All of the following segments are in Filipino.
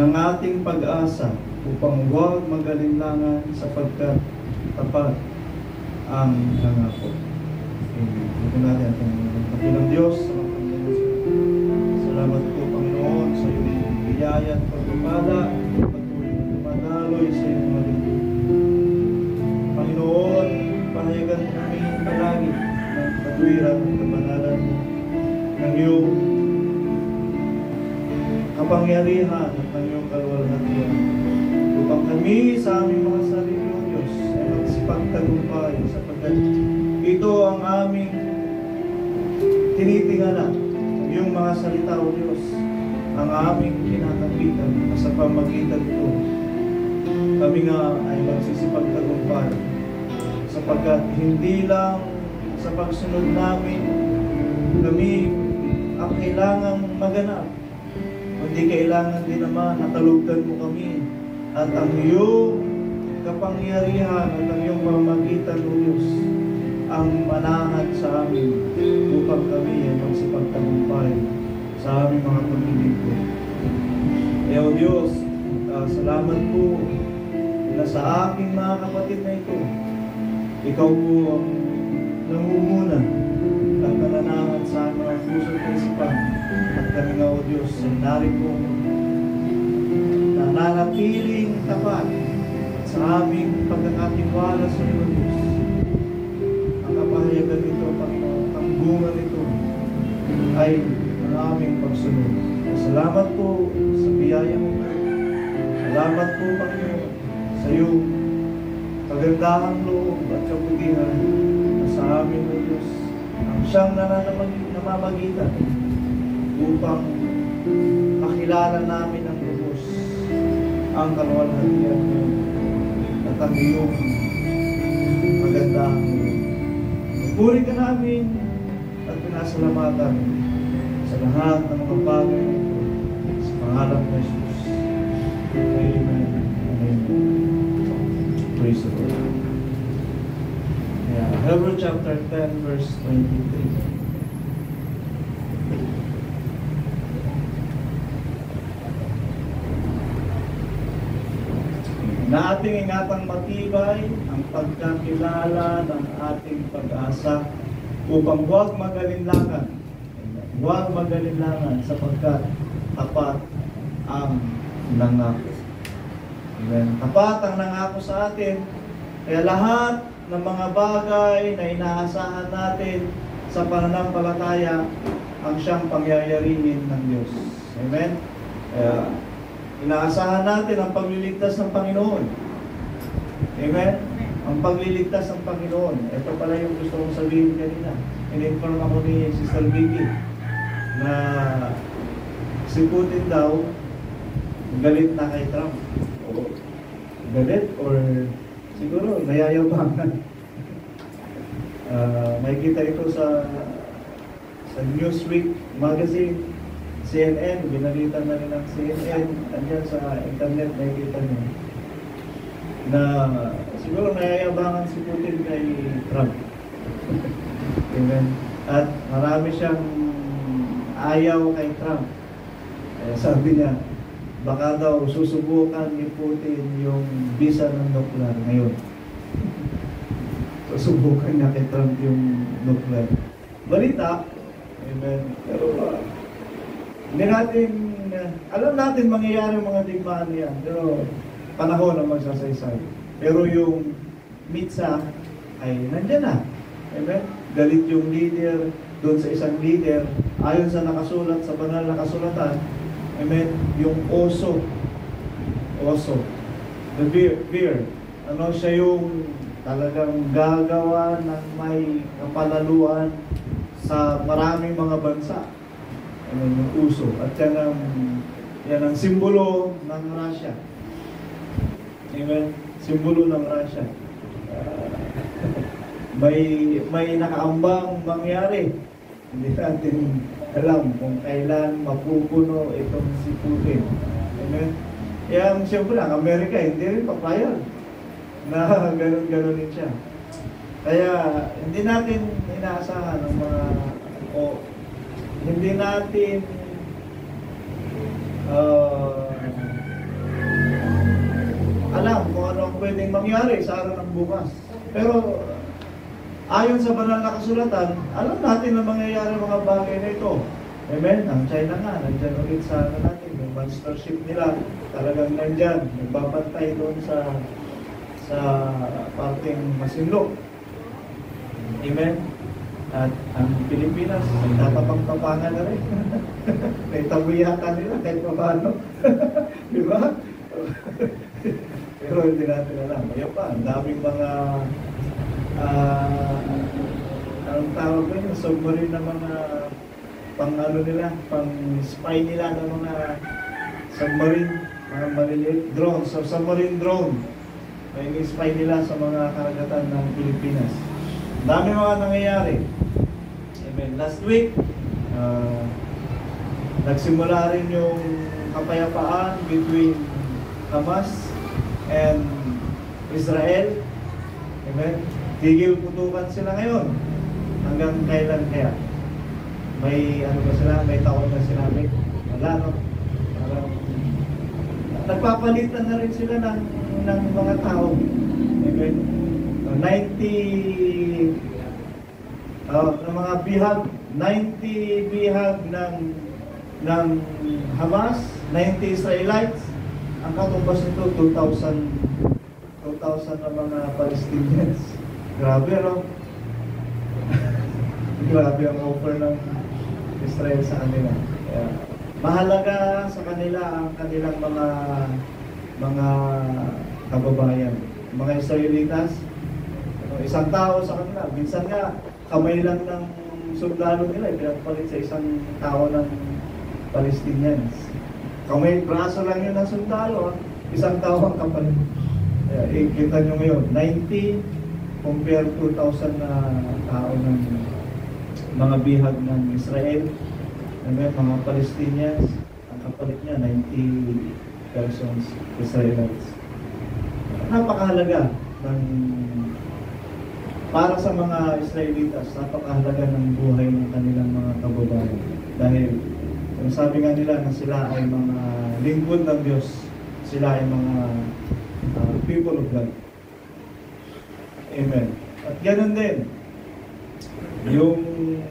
ng ating pag-asa upang huwag magalinlangan sapagkat tapat ang nangako. Amen. Ito natin ang Panginoon Diyos. Salamat po, Panginoon, sa iyong biyaya at pagpapala, patuloy na dumadaloy sa iyong mga lingkod. Panginoon, pahayagan mo kami palagi ng katwiran at kabanalan mo ng iyong kapangyarihan at ng iyong kaluwalhatian upang kami sa aming mga sarili, O Diyos, ay magsipagtagumpay sapagkat ito ang aming tinitingala ng iyong mga salita, O Diyos, ang aming kinakapitan sa pamagitan ito. Kami nga ay magsisipagtagumpay sapagkat hindi lang sa pagsunod namin kami ang kailangang maganap, kundi kailangan din naman natalugdan mo kami at ang iyong kapangyarihan at ang iyong pamamagitan, O Diyos, ang manahan sa amin upang kami ay magsipagtagumpay sa aming mga paglilingkod. O Diyos, salamat po na sa aking mga kapatid na ito, ikaw po ang nangunguna at nananahan sa aming mga puso at isipan. At kami nga, O Diyos, ay narito nananatiling tapat sa aming pagkakatiwala sa iyo, Diyos. Ang kapahayagan nito, Panginoon, ang bunga nito ay ang aming pagsunod. Salamat po sa biyaya mo. Salamat po, Panginoon, sa iyong kagandahang loob at kabutihan na sa amin, O Diyos, ang siyang namamagitan upang makilala namin ang lubos ang kaluwalhatian mo at ang iyong magandang puri ka namin at pinasalamatan sa lahat ng mga bagay sa pangalan ng Jesus. Amen. Amen. Praise the Lord. Hebrews chapter 10 verse 23. Na ating ingatang matibay ang pagkakilala ng ating pag-asa upang huwag magalinlangan. Huwag magalinlangan sapagkat tapat ang nangako. Amen. Tapat ang nangako sa atin. Kaya lahat ng mga bagay na inaasahan natin sa pananampalataya ang siyang pangyayarihin ng Diyos. Amen. Kaya inaasahan natin ang pagliligtas ng Panginoon. Amen? Ang pagliligtas ng Panginoon. Ito pala yung gusto kong sabihin kanina. In-inform ako ni Sister Vicky na si Putin daw galit na kay Trump. O, galit or siguro nayayabangan. May kita ito sa Newsweek magazine, CNN, binalitan na rin ng CNN, andyan sa internet, nakikita nyo, na siguro nayayabangan si Putin kay Trump. Amen. At marami siyang ayaw kay Trump. Sabi niya, baka daw susubukan ni Putin yung visa ng nuklear ngayon. Susubukan niya kay Trump yung nuklear. Balita, amen. Pero hindi natin, alam natin mangyayari ang mga digmaan niya, pero panahon ang magsasaysay. Pero yung mitsa ay nandyan na. Amen? Galit yung leader doon sa isang leader, ayon sa nakasulat sa banal na kasulatan. Amen? Yung oso, the bear, ano siya yung talagang gagawa ng may kapalaluan sa maraming mga bansa. Ano yung uso. At yan ang simbolo ng Russia. Amen? Simbolo ng Russia. May nakaambang mangyari. Hindi natin alam kung kailan mapupuno itong si Putin. Amen? Kaya siyempre, ang Amerika hindi rin papayag na ganun-ganunin siya. Kaya hindi natin inaasahan ng mga hindi natin alam kung ano ang pwedeng mangyari sa araw ng bukas. Pero ayon sa banal na kasulatan, alam natin na mangyayari mga bagay na ito. Amen? Ang China nga, nandyan ulit sa natin, yung monster ship nila, talagang nandyan, nagbabantay doon sa parting Masinloc. Amen? At ang Pilipinas, may tatapang-tapangan na rin. May tabuyatan nila kahit pa paano. Di ba? Pero hindi natin alam. Ayun pa, ang daming mga anong tawag ko yun, submarine na mga pang-ano nila, pang-spy nila ng mga submarine, mga maliliit drone, so submarine drone. May spy nila sa mga karagatan ng Pilipinas. Dami mga nangyayari. Amen. Last week, nagsimula rin yung kapayapaan between Hamas and Israel. Amen. Tigil putukan sila ngayon. Hanggang kailan kaya? May ano ba sila? May taon na sinabi? Wala, no? Parang nagpapalitan na rin sila ng mga tao. Amen. 90 ng mga bihag, 90 bihag ng Hamas, 90 Israelites. Ang katumbas nito 2,000 na mga Palestinians. Grabe, no? Grabe ang offer ng Israel sa kanila. Kaya, mahalaga sa kanila ang kanilang mga kababayan. Mga Israelitas, isang tao sa kanila. Minsan nga, kamay lang ng sundalo nila, pinagpalit sa isang tao ng Palestinians. Kamay, braso lang yun ng sundalo, isang tao ang kapalit. Kita nyo ngayon, 90 compare 2,000 na tao ng mga bihag ng Israel. Mga Palestinians, ang kapalit niya, 90 persons Israelites. Napakahalaga ng para sa mga Israelitas, napakahalaga ng buhay ng kanilang mga kababayan. Dahil, kung sabi nga nila na sila ay mga lingkod ng Diyos, sila ay mga people of God. Amen. At ganoon din, yung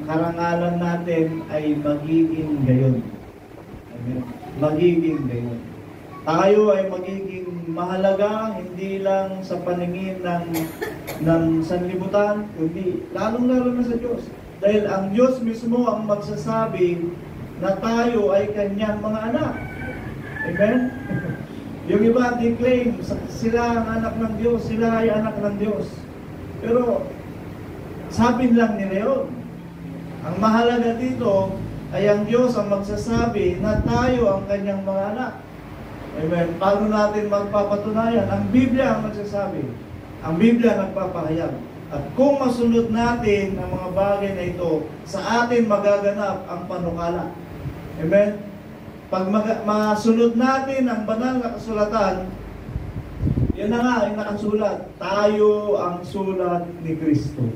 karangalan natin ay magiging gayon. Amen. Magiging gayon. Tayo ay magiging mahalaga, hindi lang sa paningin ng sanlibutan, kundi lalong-lalo na sa Diyos. Dahil ang Diyos mismo ang magsasabi na tayo ay kanyang mga anak. Amen? Yung iba, they claim, sila ang anak ng Diyos, sila ay anak ng Diyos. Pero, sabi lang nila yun. Ang mahalaga dito ay ang Diyos ang magsasabi na tayo ang kanyang mga anak. Amen. Paano natin magpapatunayan? Ang Biblia ang magsasabi. Ang Biblia ang nagpapahayag. At kung masunod natin ang mga bagay na ito, sa atin magaganap ang panukala. Amen. Pag masunod natin ang banal na kasulatan, yun na nga ay nakasulat. Tayo ang sulat ni Kristo.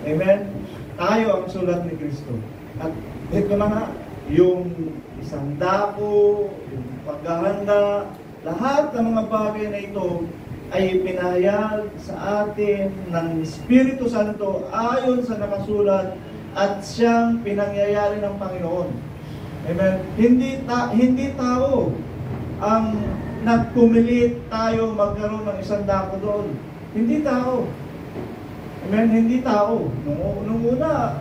Amen. Tayo ang sulat ni Kristo. At ito na nga, yung isang dako, yung paghahanda, lahat ng mga bagay na ito ay pinahayag sa atin ng Espiritu Santo ayon sa nakasulat at siyang pinangyayari ng Panginoon. Amen. Hindi tao ang nagpumilit tayo magkaroon ng isang dako doon. Hindi tao. Amen. Hindi tao. Nung una,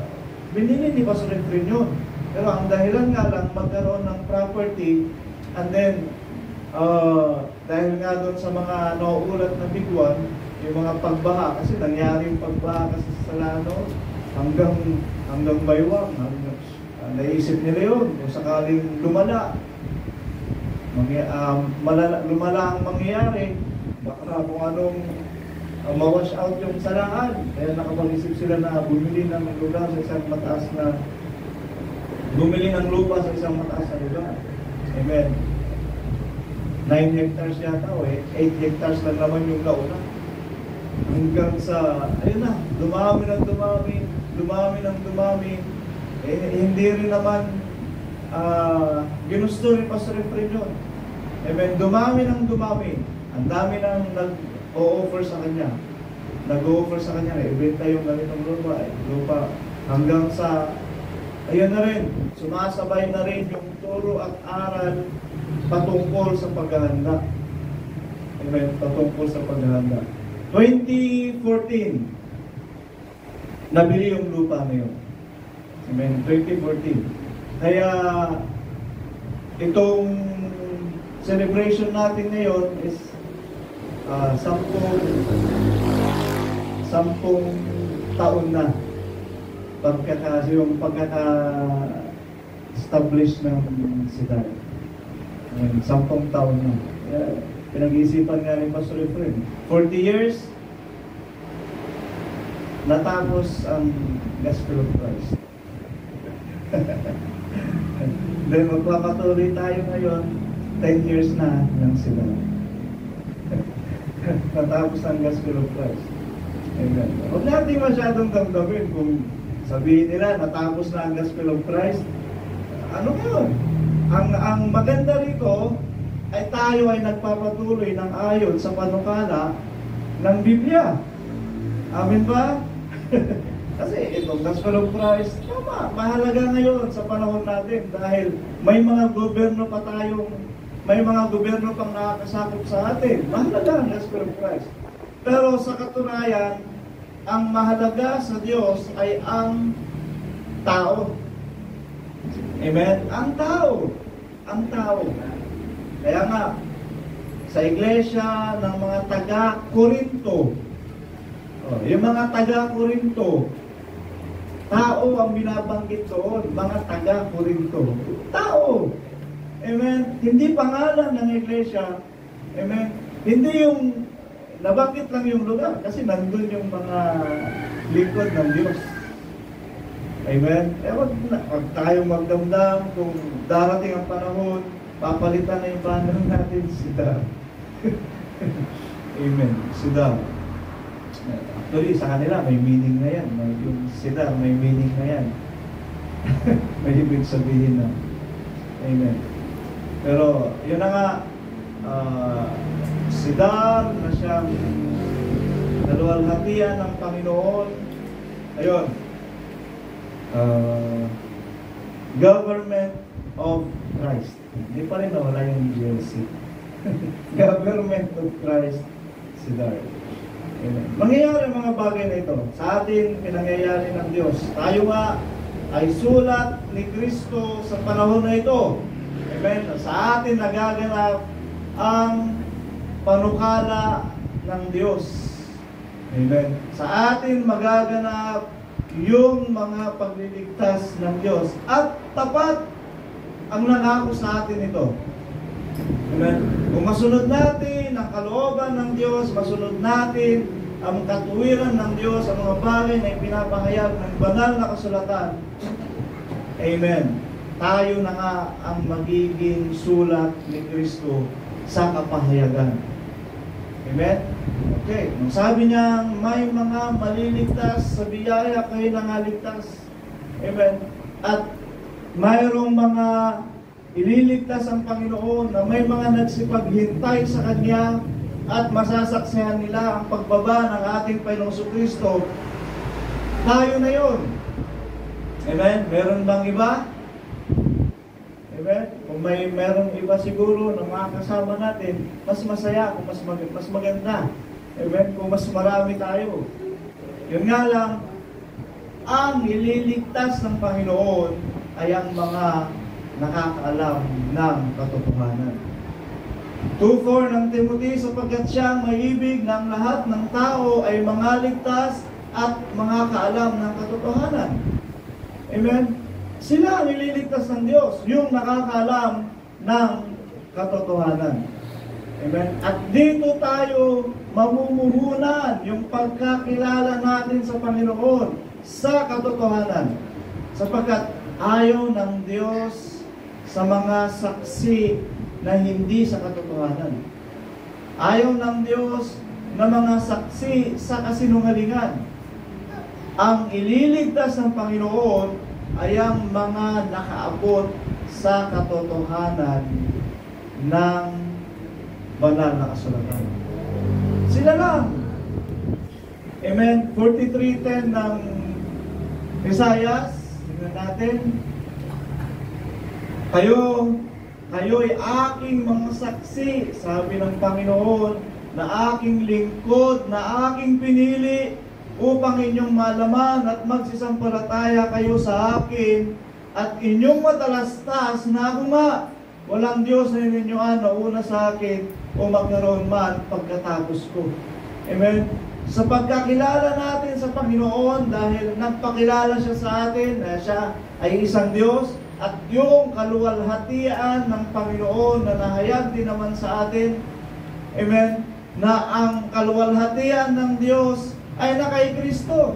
binili ni Pastor Efren yun. Pero ang dahilan nga lang magkaroon ng property, and then dahil nga doon sa mga nauulat na biguan, yung mga pagbaha, kasi nangyari yung pagbaha kasi sa Salano hanggang baywang, naisip nila yun, kung sakaling lumala ang mangyayari, baka kung anong ma-wash out yung salaan. Kaya nakapag-isip sila na bumili ng lugar sa isang mataas na bumili ng lupa sa isang mataas na lugar. Amen. 9 hectares yata o 8 hectares lang naman yung nauna. Hanggang sa, ayun na, dumami ng dumami. Hindi rin naman ginusto ni Pastor Efren yun. Amen. Dumami ng dumami. Ang dami nang nag-o-offer sa kanya. Nag-o-offer sa kanya na ibenta yung ganitong lupa. Hanggang sa, ayun na rin, sumasabay na rin yung turo at aral patungkol sa paghahanda. Amen. Patungkol sa paghahanda. 2014, nabili yung lupa na yun. Amen. 2014. Kaya, itong celebration natin ngayon is 10 taon na yung pagkaka-establish ng Cedar. 10 taon na. Kaya, pinag-iisipan nga ni Pastor Efren. 40 years, natapos ang Gospel of Christ. Then magpapatuloy tayo ngayon, 10 years na ng sila. Natapos ang Gospel of Christ. Amen. Huwag natin masyadong damdamin kung sabihin nila, natapos na ang Gospel of Christ. Ano yun? Ang maganda rito, ay tayo ay nagpapatuloy ng ayon sa panukala ng Biblia. Amin ba? Kasi itong Gospel of Christ, tama, mahalaga ngayon sa panahon natin dahil may mga gobyerno pang nakakasakop sa atin. Mahalaga ang Gospel of Christ. Pero sa katunayan, ang mahalaga sa Diyos ay ang tao. Amen? Ang tao. Kaya nga, sa iglesia ng mga taga-Korinto, yung mga taga-Korinto, tao ang binabanggit doon, mga taga-Korinto. Tao. Amen? Hindi pangalan ng iglesia. Amen? Hindi yung, nabanggit lang yung lugar, kasi nandun yung mga lingkod ng Diyos. Amen? Wag tayong magdamdam kung darating ang panahon, papalitan na yung banner natin, Cedar. Amen. Cedar. Actually, sa kanila, may meaning na yan. Yung Cedar, may meaning na yan. May ibig sabihin na. Amen. Pero, yun na nga, Cedar na siyang naluwalhatian ng Panginoon. Ayun. Government of Christ. Hindi pa rin nawala yung GLC. Government of Christ, Cedar. Amen. Mangyayari mga bagay na ito. Sa atin, pinangyayari ng Diyos. Tayo nga ay sulat ni Kristo sa panahon na ito. Amen. Sa atin nagaganap ang panukala ng Diyos. Amen. Sa atin magaganap yung mga pagliligtas ng Diyos. At tapat ang nangako sa atin ito. Amen. Kung masunod natin ang kalooban ng Diyos, masunod natin ang katuwiran ng Diyos, ang mga bagay na ipinapahayag ng banal na kasulatan. Amen. Tayo na nga ang magiging sulat ni Kristo sa kapahayagan. Amen? Okay. Nung sabi niya, may mga maliligtas sa biyaya, kayo nangaligtas. Amen. At mayroong mga ililigtas ang Panginoon na may mga nagsipaghintay sa Kanya at masasaksihan nila ang pagbaba ng ating Panginoong Kristo. Tayo na yun. Amen? Meron bang iba? Amen? Kung meron iba siguro na mga kasama natin, mas masaya, kung mas maganda. Amen? Kung mas marami tayo. Yun nga lang, ang ililigtas ng Panginoon ay ang mga nakakaalam ng katotohanan. 2:4 ng Timothy, sapagkat siyang maibig ng lahat ng tao ay mga ligtas at mga kaalam ng katotohanan. Amen? Sila ang nililigtas ng Diyos, yung nakakaalam ng katotohanan. Amen? At dito tayo mamumuhunan yung pagkakilala natin sa Panginoon sa katotohanan. Sapagkat ayaw ng Diyos sa mga saksi na hindi sa katotohanan. Ayaw ng Diyos na mga saksi sa kasinungalingan. Ang ililigtas ng Panginoon ay ang mga nakaabot sa katotohanan ng banal na kasulatan. Sila lang. Amen. 43:10 ng Isaiah. Tingnan natin. Kayo'y aking mga saksi, sabi ng Panginoon, na aking lingkod, na aking pinili, upang inyong malaman at magsisampalataya kayo sa akin, at inyong matalastas na ako nga, walang Diyos na ininyuan na una sa akin, o magkaroon man pagkatapos ko. Amen? Sa pagkakilala natin sa Panginoon, dahil nagpakilala siya sa atin, na siya ay isang Diyos, at yung kaluwalhatian ng Panginoon na nahayag din naman sa atin, amen, na ang kaluwalhatian ng Diyos ay kay Kristo.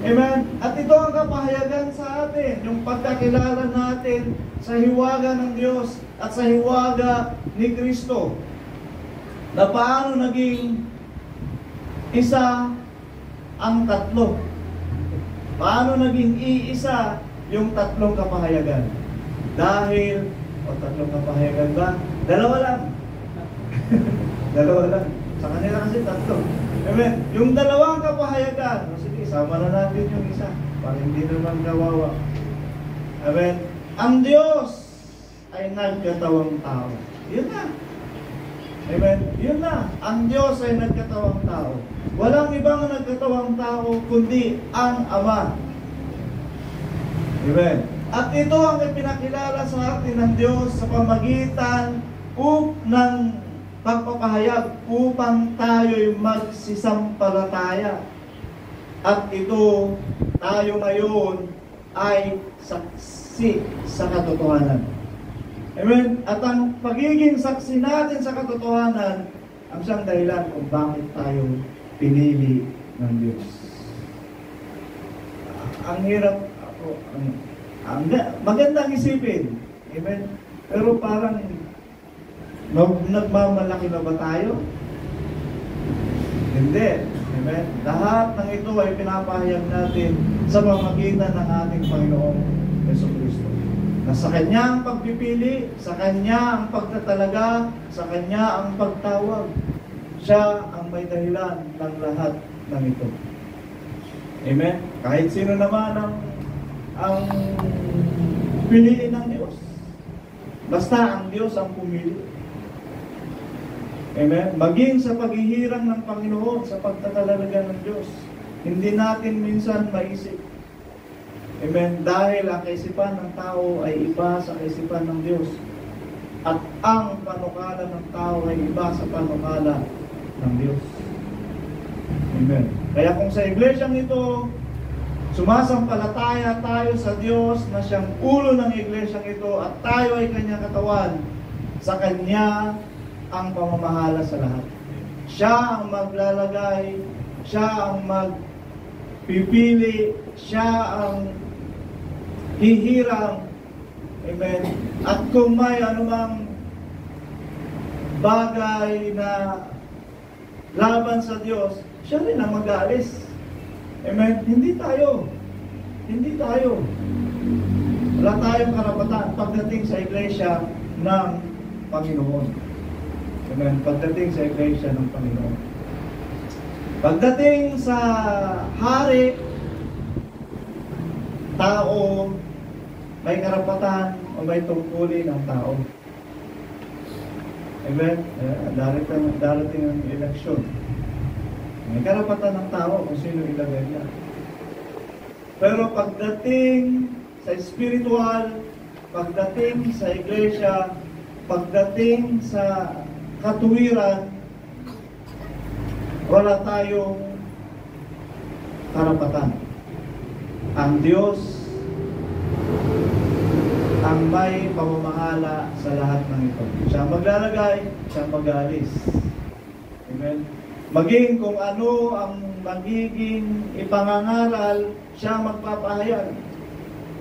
Amen. At ito ang kapahayagan sa atin, yung pagkakilala natin sa hiwaga ng Diyos at sa hiwaga ni Kristo. Na paano naging isa ang tatlo? Paano naging iisa yung tatlong kapahayagan? Dahil, tatlong kapahayagan ba? Dalawa lang. Dalawa lang. Sa kanila kasi tatlo. Amen. Yung dalawang kapahayagan, sige, sama na natin yung isa para hindi naman kawawa. Amen. Ang Diyos ay nagkatawang tao. Yun na. Amen. Yun na. Ang Diyos ay nagkatawang tao. Walang ibang nagkatawang tao kundi ang Ama. Amen. At ito ang ipinakilala sa atin ng Diyos sa pamagitan ng pagpapahayag upang tayo'y magsisampalataya. At ito, tayo ngayon ay saksi sa katotohanan. Amen? At ang pagiging saksi natin sa katotohanan ang siyang dahilan kung bakit tayo pinili ng Diyos. Ang hirap, magandang isipin. Amen? Pero parang nagmamalaki na ba tayo? Hindi. Amen? Lahat ng ito ay pinapahayag natin sa pamamagitan ng ating Panginoong Jesucristo. Na sa Kanya ang pagpipili, sa Kanya ang pagtatalaga, sa Kanya ang pagtawag. Siya ang may dahilan ng lahat ng ito. Amen? Kahit sino naman ang piliin ng Diyos. Basta ang Diyos ang pumili. Amen? Maging sa paghihirang ng Panginoon, sa pagtatalaga ng Diyos, hindi natin minsan maisip. Amen? Dahil ang kaisipan ng tao ay iba sa kaisipan ng Diyos. At ang panukala ng tao ay iba sa panukala ng Diyos. Amen? Kaya kung sa iglesyang ito, sumasampalataya tayo sa Diyos na siyang ulo ng iglesyang ito at tayo ay Kanyang katawan, sa Kanya ang pamamahala sa lahat. Siya ang maglalagay, siya ang magpipili, siya ang hihirang. Amen. At kung may anumang bagay na laban sa Diyos, siya rin ang mag-aalis. Amen. Hindi tayo. Wala tayong karapatan pagdating sa iglesia ng Panginoon. Amen. Pagdating sa iglesia ng Panginoon. Pagdating sa hari, tao, may karapatan o may tungkulin ng tao. Amen. Darating ang eleksyon. May karapatan ng tao kung sino ilagay niya. Pero pagdating sa spiritual, pagdating sa iglesia, pagdating sa katuwiran, wala tayong karapatan. Ang Diyos ang may pamamahala sa lahat ng ito. Siya maglalagay, siya mag-aalis. Amen? Maging kung ano ang magiging ipangangaral, siya magpapahayag.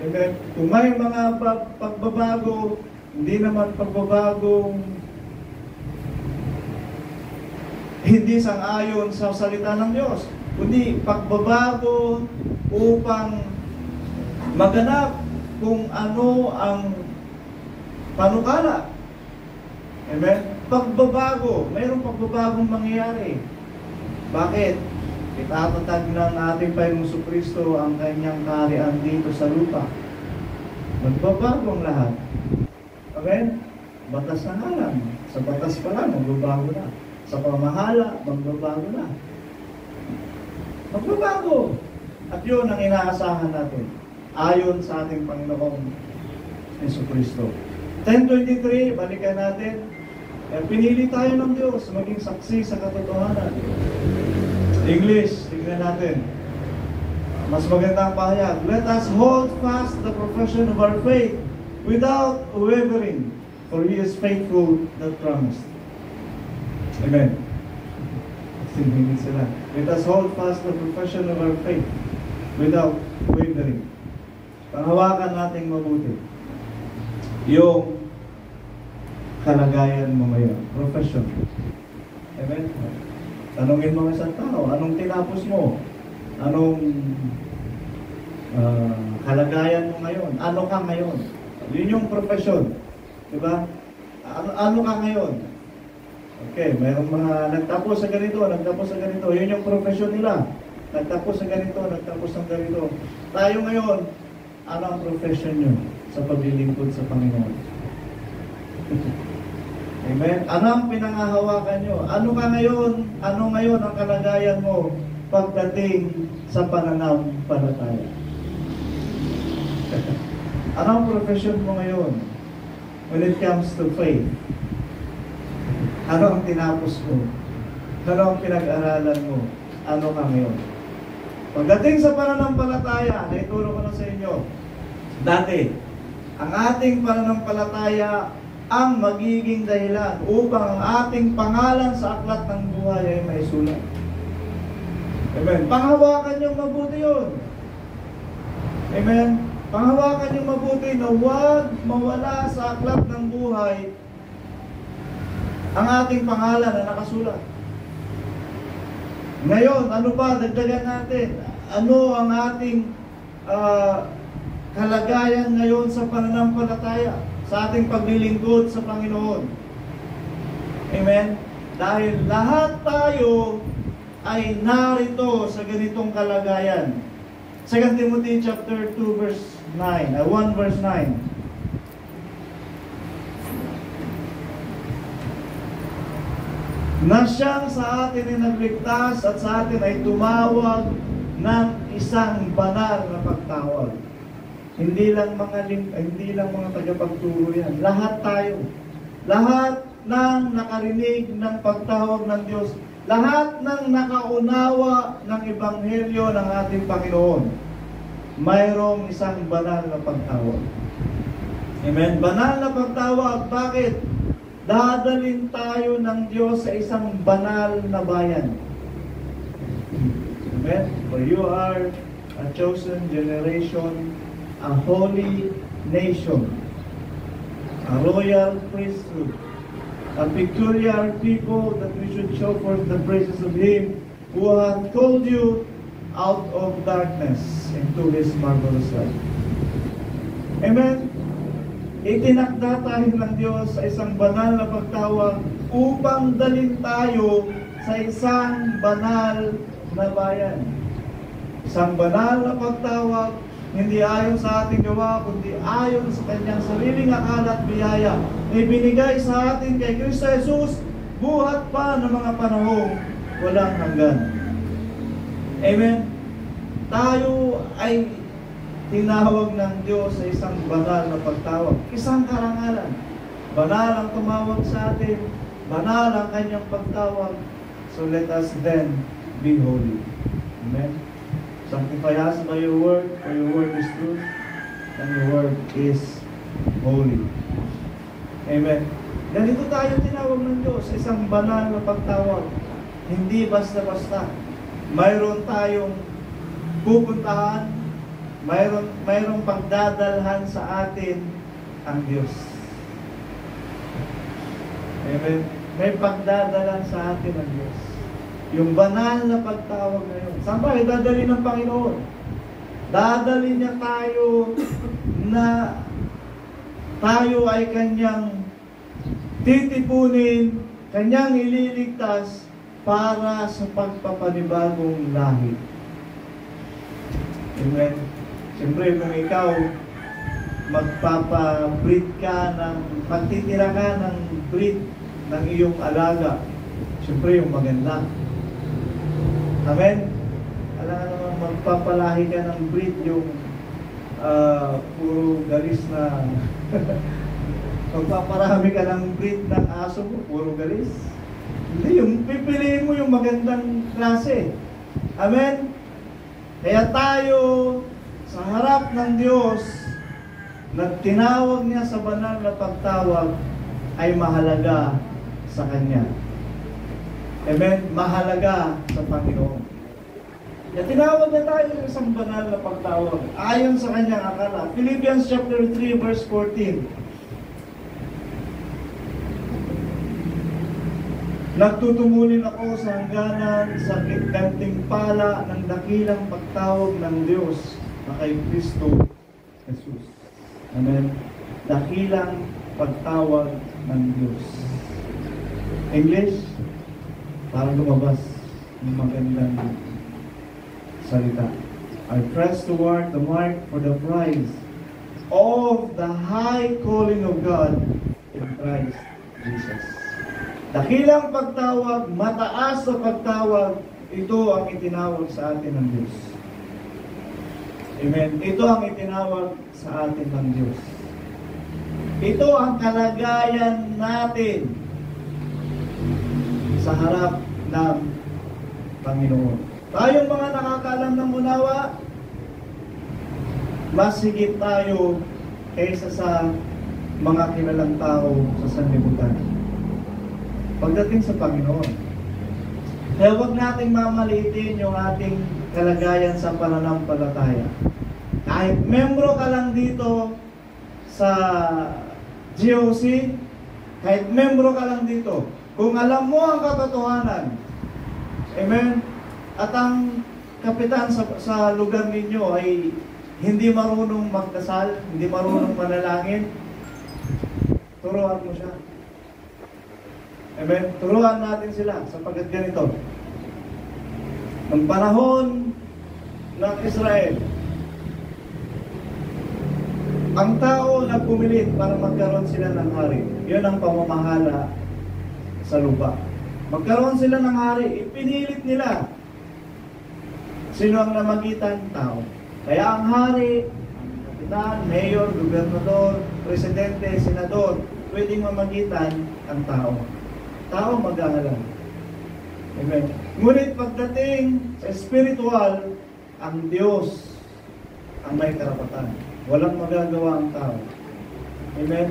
Amen? Kung may mga pagbabago, hindi naman pagbabagong hindi sang-ayon sa salita ng Diyos, kundi pagbabago upang maganap kung ano ang panukala. Amen? Pagbabago, mayroong pagbabagong mangyayari. Bakit? Itatatag ng ating Panginoong Kristo ang kanyang kaharian dito sa lupa. Magbabago ang lahat. Amen? Batas na nga lang. Sa batas pa lang, magbabago na. Sa pamahala, magbabago na. Magbabago. At yun ang inaasahan natin. Ayon sa ating Panginoong Jesucristo. 10:23, balikan natin. Pinili tayo ng Diyos maging saksi sa katotohanan. English, tignan natin. Mas magandang pahayag. Let us hold fast the profession of our faith without wavering, for He is faithful that promised. Amen. Singin sila. Let us hold fast the profession of our faith without wavering. Panghawakan natin mabuti yung kalagayan mo ngayon, profession. Amen? Tanungin mo isang tao, anong tinapos mo? Anong kalagayan mo ngayon? Ano ka ngayon? Yun yung profession. Diba? Ano ka ngayon? Okay, mayroong mga nagtapos sa ganito, nagtapos sa ganito. Yun yung profession nila. Nagtapos sa ganito, nagtapos sa ganito. Tayo ngayon, ano ang profession nyo sa paglilingkod sa Panginoon? Amen? Ano ang pinangahawakan nyo? Ano ka ngayon? Ano ngayon ang kalagayan mo pagdating sa pananampalataya? Ano ang profession mo ngayon when it comes to faith? Ano ang tinapos mo? Ano ang pinag-aralan mo? Ano ka ngayon? Pagdating sa pananampalataya, naituro ko na sa inyo, dati, ang ating pananampalataya ang magiging dahilan upang ang ating pangalan sa aklat ng buhay ay maisulat. Amen. Panghawakan niyong mabuti yun. Amen. Panghawakan niyong mabuti na huwag mawala sa aklat ng buhay ang ating pangalan na nakasulat. Ngayon, ano pa? Dagdagan natin. Ano ang ating kalagayan ngayon sa pananampalataya, sa ating paglilingkod sa Panginoon? Amen? Dahil lahat tayo ay narito sa ganitong kalagayan. 2 Timothy chapter 2 verse 9, 1 verse 9. Na siyang sa atin ay nagligtas at sa atin ay tumawag ng isang banal na pagtawag. Hindi lang mga tagapagturo yan. Lahat tayo. Lahat ng nakarinig ng pagtawag ng Diyos. Lahat ng nakaunawa ng ebanghelyo ng ating Panginoon. Mayroong isang banal na pagtawag. Amen. Banal na pagtawag. Bakit? Dadalhin tayo ng Diyos sa isang banal na bayan. Amen? For you are a chosen generation, a holy nation, a royal priesthood, a peculiar people, that we should show forth the praises of Him who hath called you out of darkness into His marvelous light. Amen? Itinakda tayo ng Diyos sa isang banal na pagtawag upang dalhin tayo sa isang banal na bayan. Isang banal na pagtawag, hindi ayon sa ating gawa, kundi ayon sa Kanyang sariling akala at biyaya na ibinigay sa atin kay Kristo Jesus buhat pa ng mga panahong walang hanggan. Amen? Tayo ay tinawag ng Diyos sa isang banal na pagtawag. Isang karangalan. Banal ang tumawag sa atin. Banal ang kanyang pagtawag. So let us then be holy. Amen. Sanctify us by your word, for your word is truth, and your word is holy. Amen. Ganito tayo tinawag ng Diyos, isang banal na pagtawag. Hindi basta-basta. Mayroon tayong pupuntahan, mayroong pagdadalhan sa atin ang Diyos. Amen. May pagdadalhan sa atin ang Diyos. Yung banal na pagtawag na yun. Saan ba? Dadali ng Panginoon. Dadali niya tayo na tayo ay kanyang titipunin, kanyang ililigtas para sa pagpapanibagong lahi. Amen. Siyempre, kung ikaw magpapabreed ka magtitira ka ng breed ng iyong alaga, siyempre yung maganda. Amen? Alam nga naman, magpapalahi ka ng breed yung puro galis na magpaparami ka ng breed ng aso mo, puro galis. Hindi, yung pipiliin mo yung magandang klase. Amen? Kaya tayo sa harap ng Diyos na tinawag niya sa banal na pagtawag ay mahalaga sa Kanya. Amen? Mahalaga sa Panginoon. Kaya tinawag na tayo ng isang banal na pagtawag ayon sa Kanyang akala. Philippians chapter 3 verse 14. Nagtutumulin ako sa hangganan sa kanting pala ng dakilang pagtawag ng Diyos na kay Kristo Jesus. Amen? Dakilang pagtawag ng Diyos. English? Para lumabas ng magandang salita. I press toward the mark for the prize of the high calling of God in Christ Jesus. Dakilang pagtawag, mataas na pagtawag, ito ang itinawag sa atin ng Diyos. Amen. Ito ang itinawag sa atin ng Diyos. Ito ang kalagayan natin sa harap ng Panginoon. Tayong mga nakakaalam ng munawa, mas higit tayo kaysa sa mga kilalang tao sa sanlibutan. Pagdating sa Panginoon. Kaya huwag nating mamaliitin yung ating kalagayan sa pananampalataya. Kahit membro ka lang dito sa GOC, kahit membro ka lang dito, kung alam mo ang katotohanan, amen, at ang kapitan sa lugar ninyo ay hindi marunong magdasal, hindi marunong manalangin, turuan mo siya. Amen? Turuan natin sila sapagkat ganito. Ang panahon ng Israel, ang tao nagpumilit para magkaroon sila ng hari. Yun ang pamamahala sa lupa. Magkaroon sila ng hari, ipinilit nila. Sino ang namagitan? Tao. Kaya ang hari, ang kapitan, mayor, gobernador, presidente, senador, pwedeng mamagitan ang tao. Tao mag-aalam. Amen. Ngunit pagdating sa spiritual, ang Diyos ang may karapatan. Walang magagawa ang tao. Amen.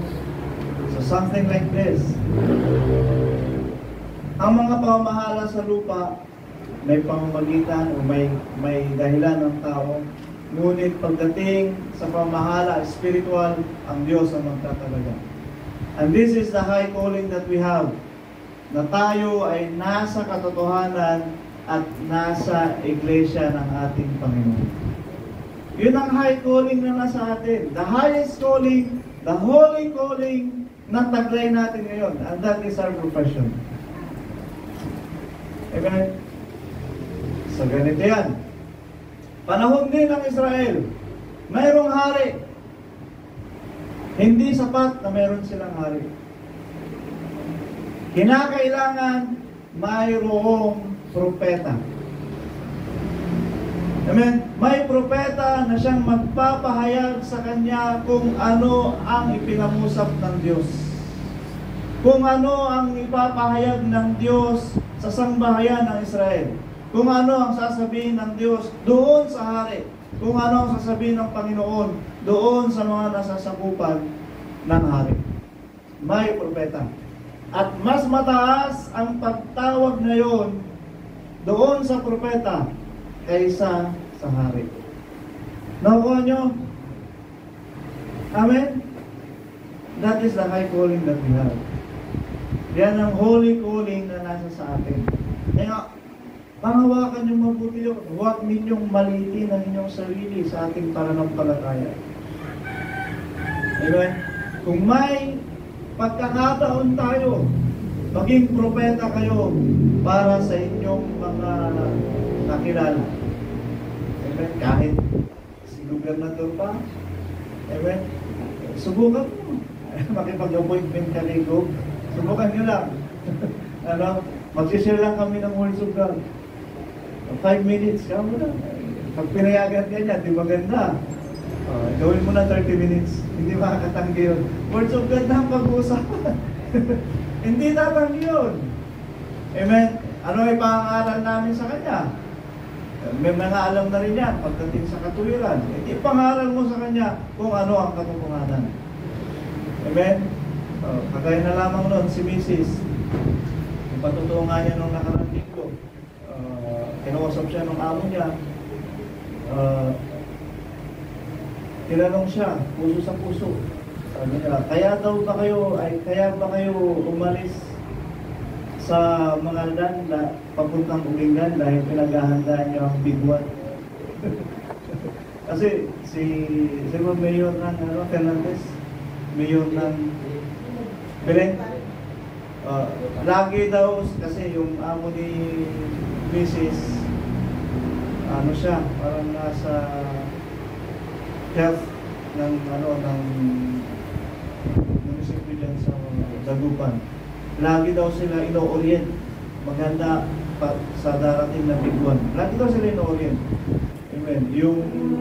So something like this. Ang mga pamamahala sa lupa, may pamamagitan o may dahilan ng tao. Ngunit pagdating sa pamamahala spiritual, ang Diyos ang magtatalaga. And this is the high calling that we have. Na tayo ay nasa katotohanan at nasa iglesia ng ating Panginoon. Yun ang high calling na nasa atin. The highest calling, the holy calling na taglay natin ngayon. And that is our profession. Amen? So ganito yan. Panahon din ng Israel. Mayroong hari. Hindi sapat na mayroon silang hari. Kinakailangan mayroong propeta. Amen? May propeta na siyang magpapahayag sa kanya kung ano ang ipinangusap ng Diyos. kung ano ang ipapahayag ng Diyos sa sangbahayan ng Israel, kung ano ang sasabihin ng Diyos doon sa hari, kung ano ang sasabihin ng Panginoon doon sa mga nasasakupan ng hari. May propeta. At mas mataas ang pagtawag ngayon doon sa propeta kaysa sa hari. Nakuha nyo? Amen? That is the high calling that we have. Yan ang holy calling na nasa sa atin. Kaya, panghawakan yung mabuti yun. Huwag ninyong malitin ang inyong sarili sa ating pananampalataya. Amen? Kung may pagkakataon tayo, maging propeta kayo para sa inyong mga nakilala. Amen? Kahit si gobernador pa. Amen? Subukan mo. Makipag-appointment ka kay Gob. Subukan nyo lang. Mag-share lang kami ng words of God. 5 minutes, kaya mo lang. Pag pinayagan ka niya, di ba ganda? Gawin mo na 30 minutes. Hindi makakatanggi yun. Words of God na ang pag-uusapan. Hindi naman yun. Amen? Ano ay pangaral namin sa kanya? May mga alam na rin yan pagdating sa katuwiran. Ipangaral mo sa kanya kung ano ang katotohanan. Amen? Kagaya na lamang noon si Mrs. Yung patutuo nga niya nung nakarang linggo. Kinausap siya nung amo niya. Tinanong siya, puso sa puso. Sabi niya, kaya ba kayo umalis sa mga landa papuntang Ulingan dahil pinaghahandaan niyo ang Big One? Kasi si Mayor ng Fernandez, Mayor ng Belen, lagi daw kasi yung amo ni Mrs. ano siya, parang nasa health ng munisipyo dyan sa Dagupan. Lagi daw sila ino-orient maganda sa darating na Big One. Lagi daw sila ino-orient. Amen. Yung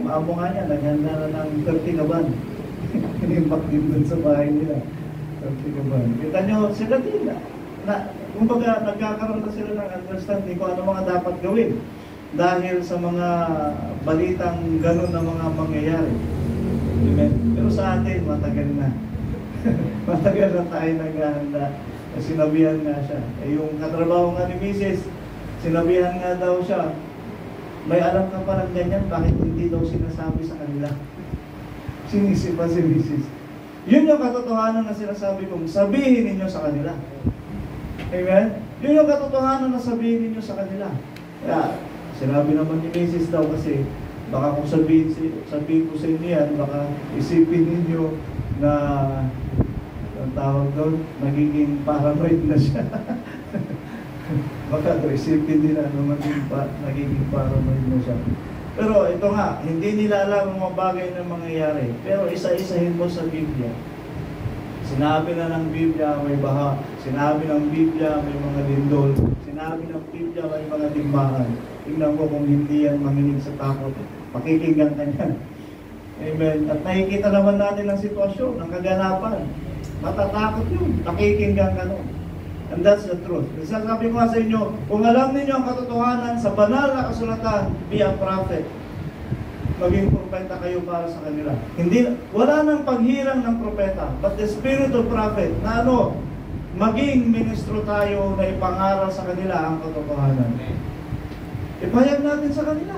amo nga niya, naghanda na ng 30 kaban. Inimpak din dun sa bahay nila. 30 kaban. Kita nyo, sila din kumbaga nagkakaroon na sila ng understanding kung ano mga dapat gawin. Dahil sa mga balitang ganun na mga mangyayari. Amen. Pero sa atin, matagal na. Matagal na tayo naghahanda. Sinabihan nga siya. Yung katrabaho nga ni Mrs., sinabihan nga daw siya, may alam ka parang ganyan, bakit hindi daw sinasabi sa kanila? Sinisip pa si Mrs. Yun yung katotohanan na sinasabi kong sabihin ninyo sa kanila. Amen? Yun yung katotohanan na sabihin ninyo sa kanila. Kaya, sinabi naman ni Mrs. daw kasi, baka kung sabihin ko sa inyo yan, baka isipin ninyo na ang tawag doon, nagiging paranoid na siya. Baka isipin nila na nagiging paranoid na siya. Pero ito nga, hindi nila alam ang mga bagay na mangyayari. Pero isa-isahin mo sa Biblia. Sinabi na ng Biblia may baha. Sinabi ng Biblia may mga lindol. Sinabi ng Biblia may mga digmaan. Tingnan ko kung hindi yan manginig sa takot. Pakikinggan ka niyan. Amen. At nakikita naman natin ang sitwasyon, ang kaganapan. Matatakot yun. Pakikinggan ka nun. And that's the truth. Sasabi ko sa inyo, kung alam ninyo ang katotohanan sa banal na kasulatan, be a prophet. Maging propeta kayo para sa kanila. Wala nang paghirang ng propeta, but the spirit of prophet, na maging ministro tayo na ipangaral sa kanila ang katotohanan. Ipahayag natin sa kanila.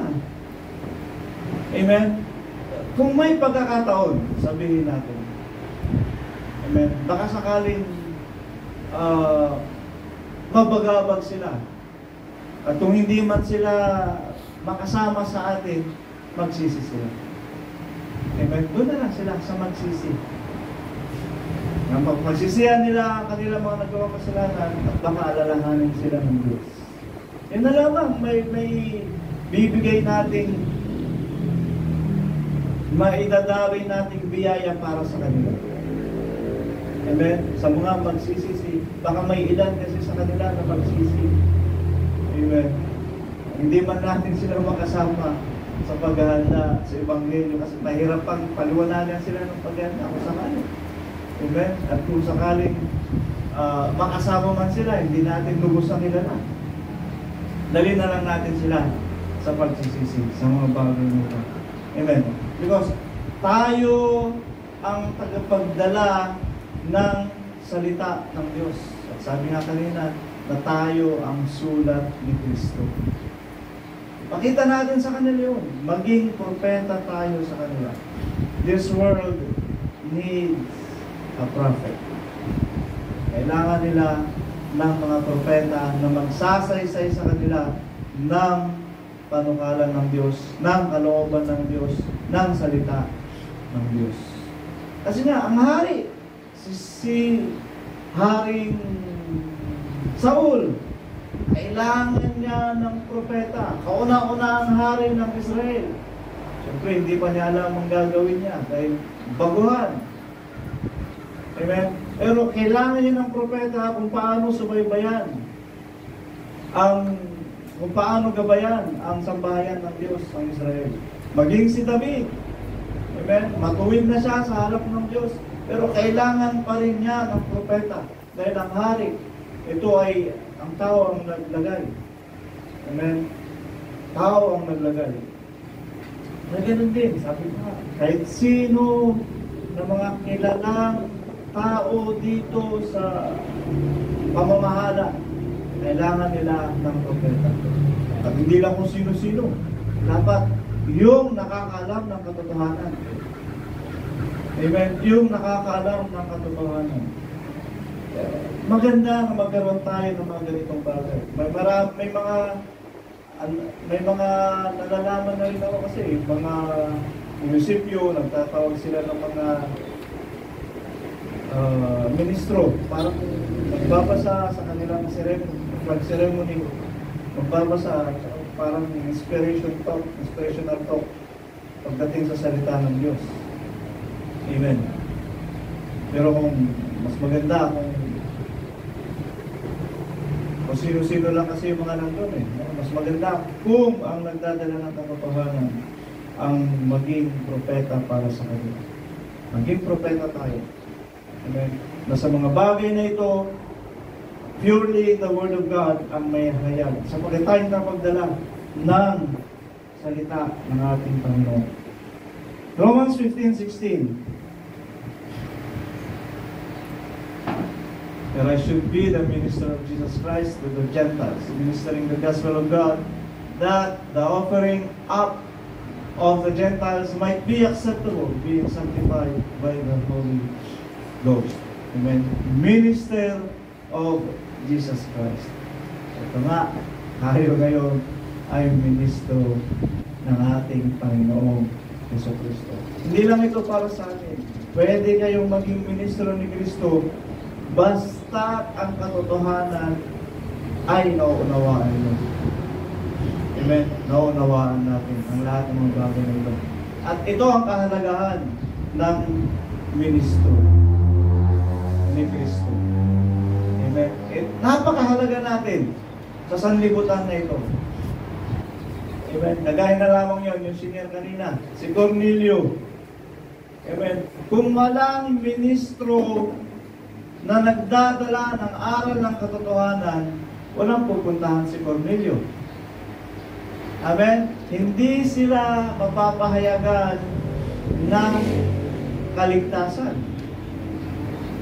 Amen? Kung may pagkakataon, sabihin natin. Amen? Baka sakaling mabagabag sila. At kung hindi man sila makasama sa atin, magsisi sila. Amen? Doon na lang sila sa magsisi. Magsisihan nila ang kanilang mga nagawang kasalanan at baka alalahanin sila ng Diyos. Yan na lamang, may bibigay nating maidadawin nating biyaya para sa kanila. Amen? Sa mga magsisisi, baka may ilan kasi sa kanila na magsisi. Amen? Hindi man natin sila makasama sa paghahanda sa Ebanghelyo kasi mahirap pang paliwanagan sila ng paghahanda kung sakali. Amen? At kung sakaling makasama man sila, hindi natin lubos na kilala. Dali na lang natin sila sa pagsisisi, sa mga bagay nito. Amen. Because tayo ang tagapagdala ng salita ng Diyos. At sabi nga kanina, na tayo ang sulat ni Kristo. Pakita natin sa kanila yun. Maging propeta tayo sa kanila. This world needs a prophet. Kailangan nila ng mga propeta na magsasaysay sa kanila ng panukalan ng Diyos, ng kalooban ng Diyos, ng salita ng Diyos. Kasi nga, ang hari, si Haring Saul, kailangan niya ng propeta. Kauna-una ang hari ng Israel. Siyempre, hindi pa niya alam ang gagawin niya dahil baguhan. Amen? Pero kailangan niya ng propeta kung paano subaybayan kung paano gabayan ang sambahayan ng Diyos ng Israel. Maging si David. Amen? Matuwid na siya sa harap ng Diyos. Pero kailangan pa rin niya ng propeta. Dahil ang hari, ito ay ang tao ang naglagay. Amen? Tao ang naglagay. Na ganun din, sabi ko nga, kahit sino na mga kilalang tao dito sa pamamahala, kailangan nila ng propeta. At hindi lang kung sino-sino. Dapat yung nakakaalam ng katotohanan. Amen? Yung nakakaalam ng katotohanan. Maganda na magkaroon tayo ng mga ganitong bagay. May mga nalalaman na rin ako kasi mga munisipyo, nagtatawag sila ng mga ministro, parang magbabasa sa kanilang flag ceremony, magbabasa, parang inspirational talk pagdating sa salita ng Diyos. Amen. Pero kung mas maganda kung sino-sino lang kasi yung mga nandun mas maganda kung ang nagdadala ng katotohanan ang maging propeta para sa kanila. Maging propeta tayo. Amen. Na sa mga bagay na ito, purely the Word of God ang may hayag. Sa pagkatayong kapagdala ng salita ng ating Panginoon. Romans 15:16. That I should be the minister of Jesus Christ to the Gentiles, ministering the gospel of God, that the offering up of the Gentiles might be acceptable, being sanctified by the Holy Ghost. Amen. Minister of Jesus Christ. Ito nga, tayo ngayon ay ministro ng ating Panginoong Jesucristo. Hindi lang ito para sa atin. Pwede kayong maging ministro ni Kristo basta ang katotohanan ay nauunawaan nyo. Amen? Nauunawaan natin ang lahat ng mga bagay na ito. At ito ang kahalagahan ng ministro ni Kristo. Amen? Napakahalaga natin sa sanlibutan na ito. Amen? Nagaya na lamang yun, yung senior kanina, si Cornelio. Amen? Kung walang ministro na nagdadala ng aral ng katotohanan, walang pupuntahan si Cornelio. Amen? Hindi sila mapapahayagan ng kaligtasan.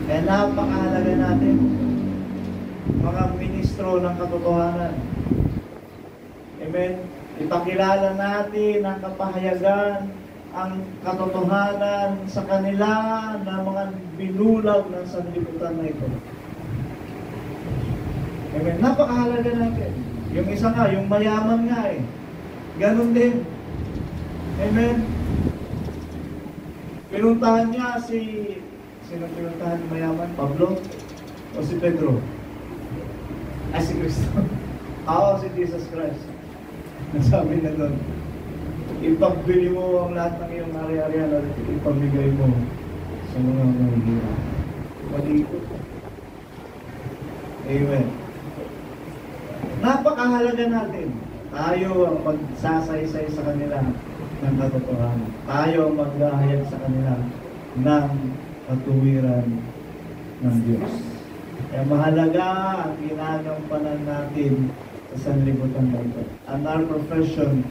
Kaya napakahalaga natin, mga ministro ng katotohanan. Amen? Ipakilala natin ang kapahayagan, ang katotohanan sa kanila na mga binulag ng sanlibutan na ito. Amen. Napakahalaga natin. Yung isa nga, yung mayaman nga Ganon din. Amen. Pinuntahan niya sino pinuntahan mayaman? Pablo? O si Pedro? Ay, si Cristo. Si Jesus Christ. Nasabi na doon, ipagbili mo ang lahat ng iyong ari-arian at ipamigay mo sa mga mahihirap. Malikot. Amen. Napakahalaga natin. Tayo ang magsasaysay sa kanila ng katotohanan. Tayo ang maghahayag sa kanila ng katuwiran ng Diyos. Kaya mahalaga ang ginagampanan natin sa sanlibutan na ito. And our profession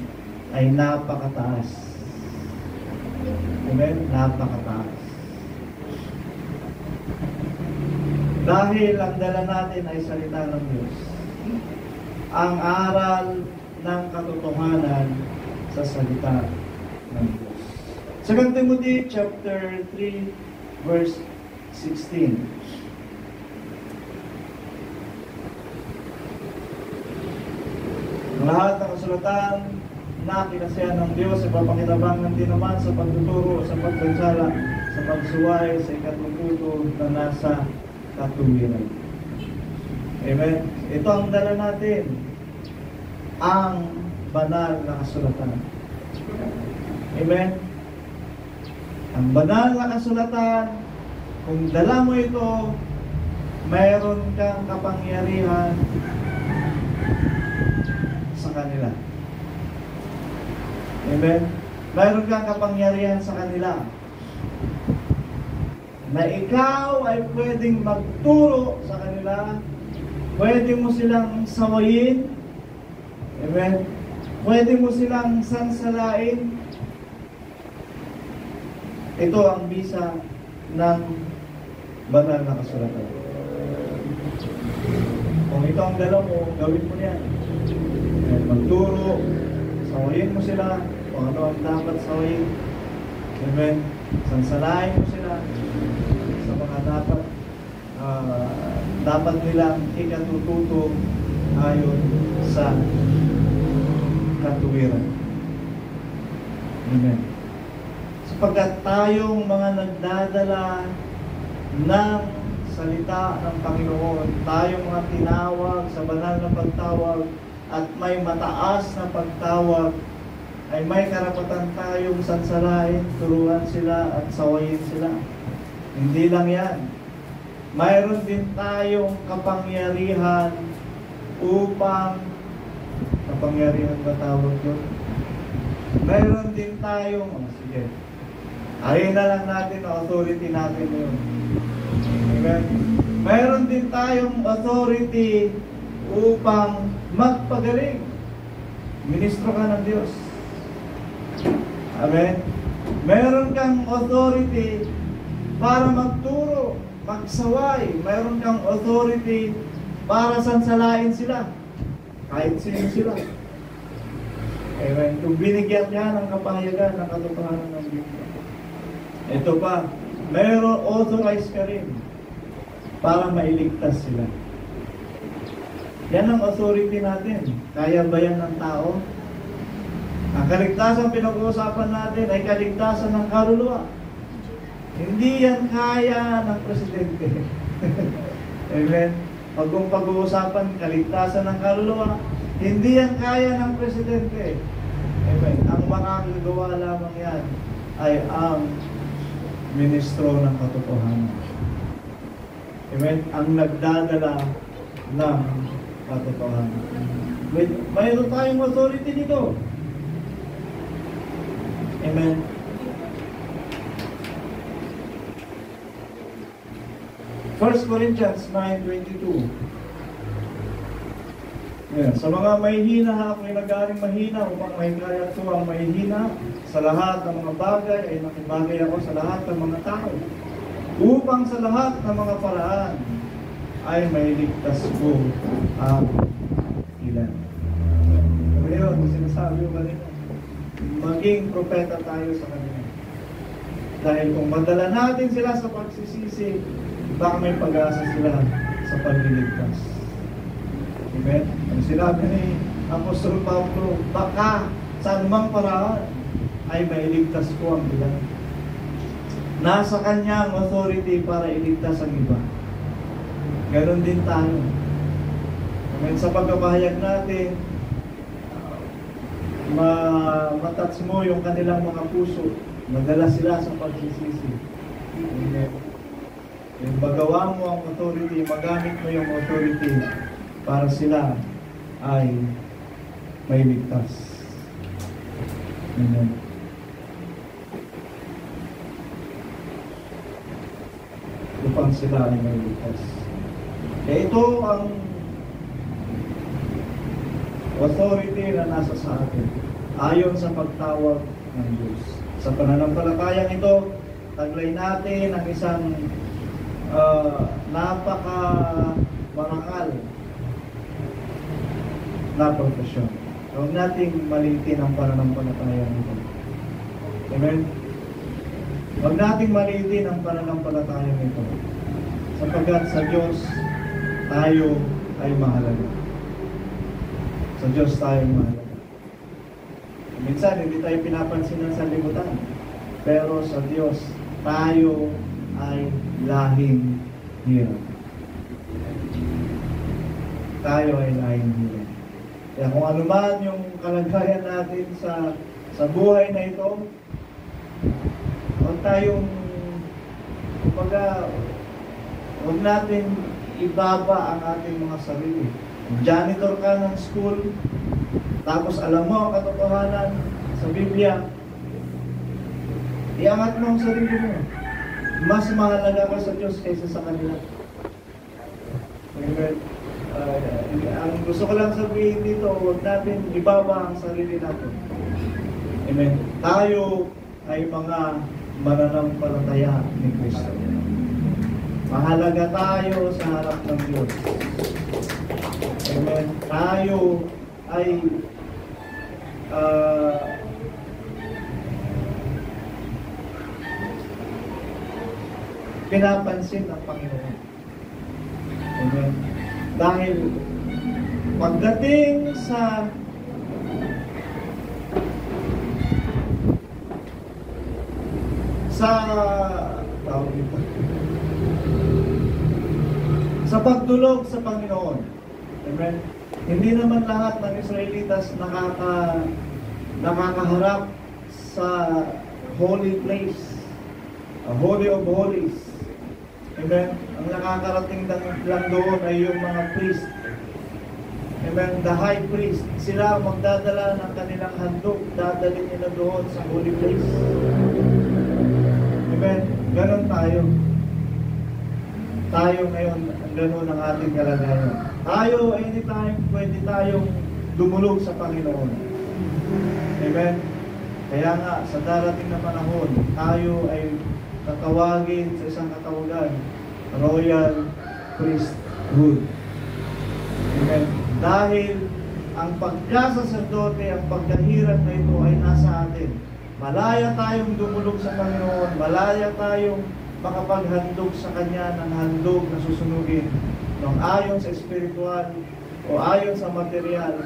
ay napakataas. Amen? Napakataas. Dahil ang dala natin ay salita ng Diyos. Ang aral ng katotohanan sa salita ng Diyos. 2 Timothy chapter 3 verse 16. Ang lahat ng kasulatan na kinasiyahan ng Diyos ay papakinabangan din naman sa pagtuturo, sa pagbansala, sa pagsuway, sa ikatututo na nasa katuwiran. Amen? Ito ang dala natin, ang banal na kasulatan. Amen? Ang banal na kasulatan, kung dala mo ito, mayroon kang kapangyarihan sa kanila. Amen? Mayroon kang kapangyarihan sa kanila na ikaw ay pwedeng magturo sa kanila, pwede mo silang sawayin, amen? Pwede mo silang sansalain. Ito ang bisa ng banal na kasulatan. Kung ito ang dala mo, gawin mo yan. Magturo, sawayin mo sila, kung ano ang dapat sawayin. Amen? Sansalain mo sila sa mga dapat nilang ikatututo ayon sa katuwiran. Amen. Sapagkat tayong mga nagdadala ng salita ng Panginoon, tayong mga tinawag sa banal na pagtawag at may mataas na pagtawag, ay may karapatan tayong sansalain, turuan sila at sawayin sila. Hindi lang yan. Mayroon din tayong kapangyarihan upang, kapangyarihan ba tawag doon? Mayroon din tayong, sige, ayun na lang natin ang authority natin yun. Amen? Mayroon din tayong authority upang magpagaling. Ministro ka ng Diyos. Amen? Meron kang authority para magturo, magsaway. Meron kang authority para sansalain sila. Kahit sino sila. Amen? Kung binigyan niya ng kapahayagan, ng katotohanan ng Biblia. Ito pa, meron authorized ka rin para mailigtas sila. Yan ang authority natin. Kaya ba yan ng tao? Ang kaligtasan pinag-uusapan natin ay kaligtasan ng kaluluwa. Hindi yan kaya ng presidente. Amen? Pag pag-uusapan kaligtasan ng kaluluwa, hindi yan kaya ng presidente. Amen? Ang makakagawa lamang yan ay ang ministro ng katotohanan. Amen? Ang nagdadala ng katotohanan. Mayroon tayong authority dito. Amen. First Corinthians 9:22. Yeah, sa mga mahihina ako'y nag-aaring mahina upang mahikaya ko ang mahihina. Sa lahat ng mga bagay ay nakibagay ako sa lahat ng mga tao. Upang sa lahat ng mga paraan ay mailigtas ko ang ilan. Ngayon, sinasabi ko kanina, maging propeta tayo sa kanila. Dahil kung madala natin sila sa pagsisisi, baka may pag-asa sila sa pagliligtas. Amen? Ang sinabi ni Apostol Pablo, baka sa anumang paraan ay mailigtas ko ang ilan. Nasa kanya ang authority para iligtas ang iba. Ganon din tayo. Amen? Sa pagkabahayag natin, matats mo yung kanilang mga puso, madala sila sa pagsisisi. Amen. Yung magawa mo ang authority, magamit mo yung authority para sila ay may ligtas. Amen. Upang sila ay may ligtas. Ito ang authority na nasa sa atin, ayon sa pagtawag ng Diyos. Sa pananampalatayang ito, taglay natin ang isang napaka-marangal na profesyon. Huwag nating maliitin ang pananampalatayang ito. Amen? Huwag nating maliitin ang pananampalatayang ito. Sapagkat sa Diyos, tayo ay mahalaga. Sa Diyos tayo mahalaga. Minsan, hindi tayo pinapansin ng sanlibutan. Pero sa Diyos, tayo ay lahing hirap. Tayo ay lahing hirap. Kaya kung ano man yung kalagayan natin sa buhay na ito, huwag tayong, huwag natin ibaba ang ating mga sarili. Janitor ka ng school, tapos alam mo ang katotohanan sa Biblia, iangat mo ang sarili mo. Mas mahalaga ka sa Diyos kaysa sa kanila. Amen. Ang gusto ko lang sabihin dito, huwag natin ibaba ang sarili natin. Amen. Tayo ay mga mananampalataya ni Kristo. Mahalaga tayo sa harap ng Diyos. Amen. Tayo ay pinapansin ng Panginoon. Amen. Dahil pagdating sa pagdulog sa Panginoon. Amen. Hindi naman lahat ng Israelitas nakakaharap sa holy place, a holy of holies. Amen. Ang nakakarating lang doon ay yung mga priest. Amen. The high priest. Sila magdadala ng kanilang handog. Dadalhin nila doon sa holy place. Amen. Ganon tayo. Tayo ngayon, ganon ang ating kalagayan. Tayo, anytime, pwede tayong dumulog sa Panginoon. Amen. Kaya nga, sa darating na panahon, tayo ay tatawagin sa isang katawagan, Royal Priesthood. Amen. Dahil ang pagkasaserdote, ang pagkahirap na ito ay nasa atin. Malaya tayong dumulog sa Panginoon, malaya tayong makapaghandog sa Kanya ng handog na susunugin ng ayon sa espiritual o ayon sa material,